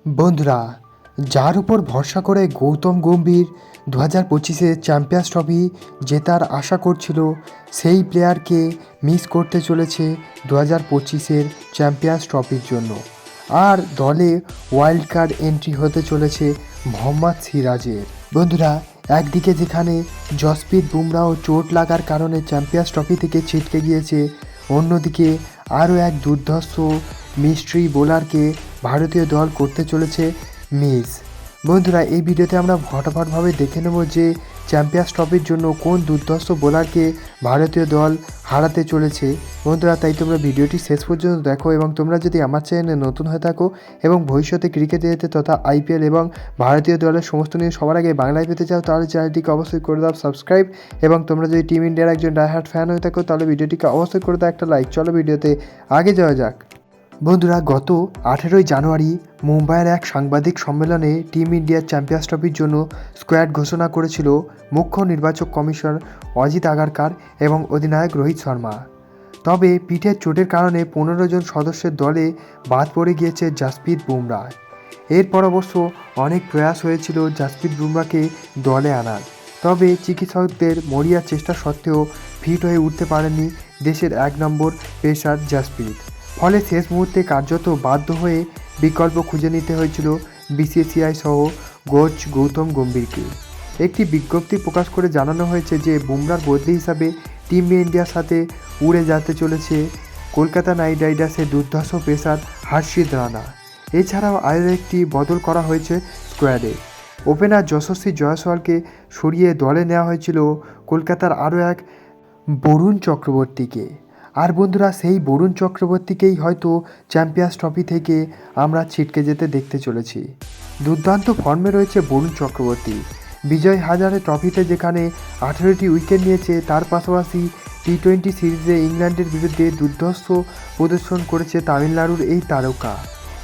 বন্ধুরা, যার উপর ভরসা করে গৌতম গম্ভীর 2025-এ চ্যাম্পিয়ন্স ট্রফি জেতার আশা করছিল, সেই প্লেয়ারকে মিস করতে চলেছে 2025-এর চ্যাম্পিয়ন্স ট্রফির জন্য। আর দলে ওয়াইল্ড কার্ড এন্ট্রি হতে চলেছে মোহাম্মদ সিরাজের। বন্ধুরা, একদিকে যেখানে জসপ্রীত বুমরাহ চোট লাগার কারণে চ্যাম্পিয়ন্স ট্রফি থেকে ছিটকে গিয়েছে, অন্যদিকে আরও এক দুর্ধর্ষ মিস্ট্রি বোলারকে ভারতীয় দল করতে চলেছে মিস। বন্ধুরা, এই ভিডিওতে আমরা ফটাফটভাবে দেখে নেব যে চ্যাম্পিয়ন্স ট্রফির জন্য কোন দুর্ধর্ষ বোলারকে ভারতীয় দল হারাতে চলেছে। বন্ধুরা, তাই তোমরা ভিডিওটি শেষ পর্যন্ত দেখো, এবং তোমরা যদি আমার চ্যানেলে নতুন হয়ে থাকো এবং ভবিষ্যতে ক্রিকেট তথা আইপিএল এবং ভারতীয় দলের সমস্ত নিউজ সবার আগে বাংলায় পেতে চাও, তাহলে চ্যানেলটিকে অবশ্যই করে দাও সাবস্ক্রাইব। এবং তোমরা যদি টিম ইন্ডিয়ার একজন ডাইহার্ট ফ্যান হয়ে থাকো, তাহলে ভিডিওটিকে অবশ্যই করে দাও একটা লাইক। চলো ভিডিওতে আগে যাওয়া যাক। বন্ধুরা, গত 18ই জানুয়ারি মুম্বাইয়ের এক সাংবাদিক সম্মেলনে টিম ইন্ডিয়ার চ্যাম্পিয়ন্স ট্রফির জন্য স্কোয়াড ঘোষণা করেছিল মুখ্য নির্বাচক কমিশনার অজিত আগারকার এবং অধিনায়ক রোহিত শর্মা। তবে পিঠের চোটের কারণে 15 জন সদস্যের দলে বাদ পড়ে গিয়েছে জসপ্রীত বুমরাহ। এরপর অবশ্য অনেক প্রয়াস হয়েছিল জসপ্রীত বুমরাহকে দলে আনার, তবে চিকিৎসকদের মরিয়া চেষ্টা সত্ত্বেও ফিট হয়ে উঠতে পারেননি দেশের 1 নম্বর পেসার জসপ্রীত। ফলে শেষ মুহূর্তে কার্যত বাধ্য হয়ে বিকল্প খুঁজে নিতে হয়েছিল বিসিসিআই সহ কোচ গৌতম গম্ভীরকে। একটি বিজ্ঞপ্তি প্রকাশ করে জানানো হয়েছে যে বুমরার বদলি হিসাবে টিম ইন্ডিয়ার সাথে উড়ে যেতে চলেছে কলকাতা নাইট রাইডার্সের দুর্ধর্ষ পেসার হর্ষিত রানা। এছাড়াও আরও একটি বদল করা হয়েছে স্কোয়াডে। ওপেনার যশস্বী জয়সওয়ালকে সরিয়ে দলে নেওয়া হয়েছিল কলকাতার আরও এক বরুণ চক্রবর্তীকে। আর বন্ধুরা, সেই বরুণ চক্রবর্তীকেই হয়তো চ্যাম্পিয়ন্স ট্রফি থেকে আমরা ছিটকে যেতে দেখতে চলেছি। দুর্দান্ত ফর্মে রয়েছে বরুণ চক্রবর্তী। বিজয় হাজারে ট্রফিতে যেখানে 18টি উইকেট নিয়েছে, তার পাশাপাশি টি20 সিরিজে ইংল্যান্ডের বিরুদ্ধে দুর্ধর্ষ প্রদর্শন করেছে তামিলনাড়ুর এই তারকা,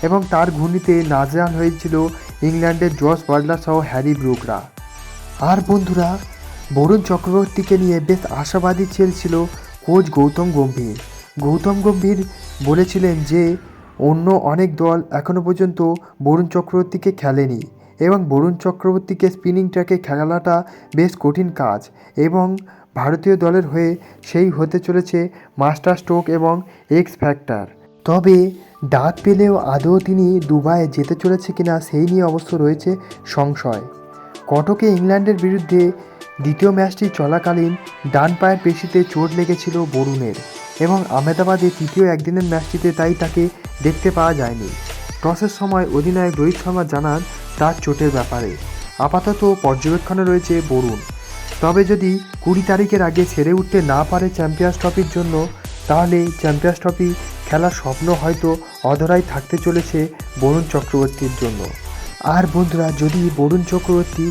এবং তার ঘূর্ণিতে নাজেহাল হয়েছিল ইংল্যান্ডের জস বাটলার সহ হ্যারি ব্রুকরা। আর বন্ধুরা, বরুণ চক্রবর্তীকে নিয়ে বেশ আশাবাদী ছিল কোচ গৌতম গম্ভীর। গৌতম গম্ভীর বলেছিলেন যে অন্য অনেক দল এখনও পর্যন্ত বরুণ চক্রবর্তীকে খেলেনি, এবং বরুণ চক্রবর্তীকে স্পিনিং ট্র্যাকে খেলাটা বেশ কঠিন কাজ, এবং ভারতীয় দলের হয়ে সেই হতে চলেছে মাস্টার স্ট্রোক এবং এক্স ফ্যাক্টর। তবে ডাক পেলেও আদৌ তিনি দুবাইয়ে যেতে চলেছে কিনা সেই নিয়ে অবশ্য রয়েছে সংশয়। কটকে ইংল্যান্ডের বিরুদ্ধে দ্বিতীয় ম্যাচটি চলাকালীন ডান পায়ের পেশিতে চোট লেগেছিল বরুণের, এবং আহমেদাবাদে তৃতীয় একদিনের ম্যাচটিতে তাই তাকে দেখতে পাওয়া যায়নি। টসের সময় অধিনায়ক রোহিত শর্মা জানান তার চোটের ব্যাপারে। আপাতত পর্যবেক্ষণে রয়েছে বরুণ। তবে যদি 20 তারিখের আগে সেরে উঠতে না পারে চ্যাম্পিয়ন্স ট্রফির জন্য, তাহলে চ্যাম্পিয়ন্স ট্রফি খেলার স্বপ্ন হয়তো অধরাই থাকতে চলেছে বরুণ চক্রবর্তীর জন্য। আর বন্ধুরা, যদি বরুণ চক্রবর্তী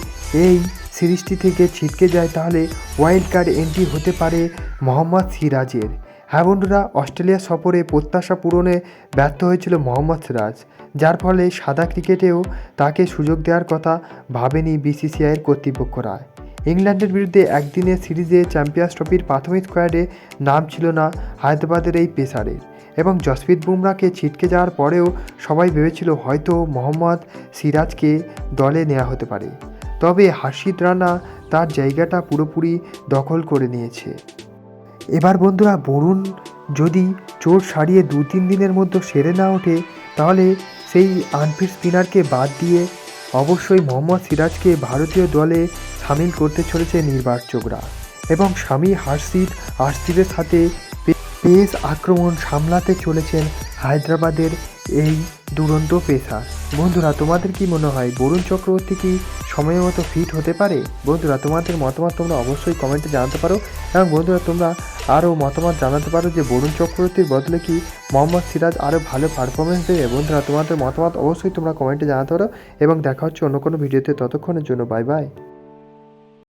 এই সিরিজটি থেকে ছিটকে যায়, তাহলে ওয়াইল্ড কার্ড এন্ট্রি হতে পারে মোহাম্মদ সিরাজের। হ্যাঁ বন্ধুরা, অস্ট্রেলিয়া সফরে প্রত্যাশা পূরণে ব্যর্থ হয়েছিল মোহাম্মদ সিরাজ, যার ফলে সাদা ক্রিকেটেও তাকে সুযোগ দেওয়ার কথা ভাবেনি বিসিসিআইয়ের কর্তৃপক্ষরা। ইংল্যান্ডের বিরুদ্ধে একদিনের সিরিজে চ্যাম্পিয়ন্স ট্রফির প্রাথমিক স্কোয়াডে নাম ছিল না হায়দ্রাবাদের এই পেসারের, এবং জসপ্রীত বুমরাহকে ছিটকে যাওয়ার পরেও সবাই ভেবেছিল হয়তো মোহাম্মদ সিরাজকে দলে নেওয়া হতে পারে। তবে হর্ষিত রানা তার জায়গাটা পুরোপুরি দখল করে নিয়েছে। এবার বন্ধুরা, বরুণ যদি চোট সারিয়ে 2-3 দিনের মধ্যে সেরে না ওঠে, তাহলে সেই আনফিট স্পিনারকে বাদ দিয়ে অবশ্যই মোহাম্মদ সিরাজকে ভারতীয় দলে সামিল করতে চলেছে নির্বাচকরা, এবং স্বামী হর্ষিতের সাথে পেস আক্রমণ সামলাতে চলেছেন হায়দ্রাবাদের এই দুরন্ত পেসার। বন্ধুরা, তোমাদের কি মনে হয় বরুণ চক্রবর্তী কি সময় মতো ফিট হতে পারে? বন্ধুরা, তোমাদের মতামত তোমরা অবশ্যই কমেন্টে জানাতে পারো, এবং বন্ধুরা তোমরা আরও মতামত জানাতে পারো যে বরুণ চক্রবর্তীর বদলে কি মোহাম্মদ সিরাজ আরও ভালো পারফরমেন্স দেবে। বন্ধুরা, তোমাদের মতামত অবশ্যই তোমরা কমেন্টে জানাতে পারো, এবং দেখা হচ্ছে অন্য কোনো ভিডিওতে। ততক্ষণের জন্য বাই বাই।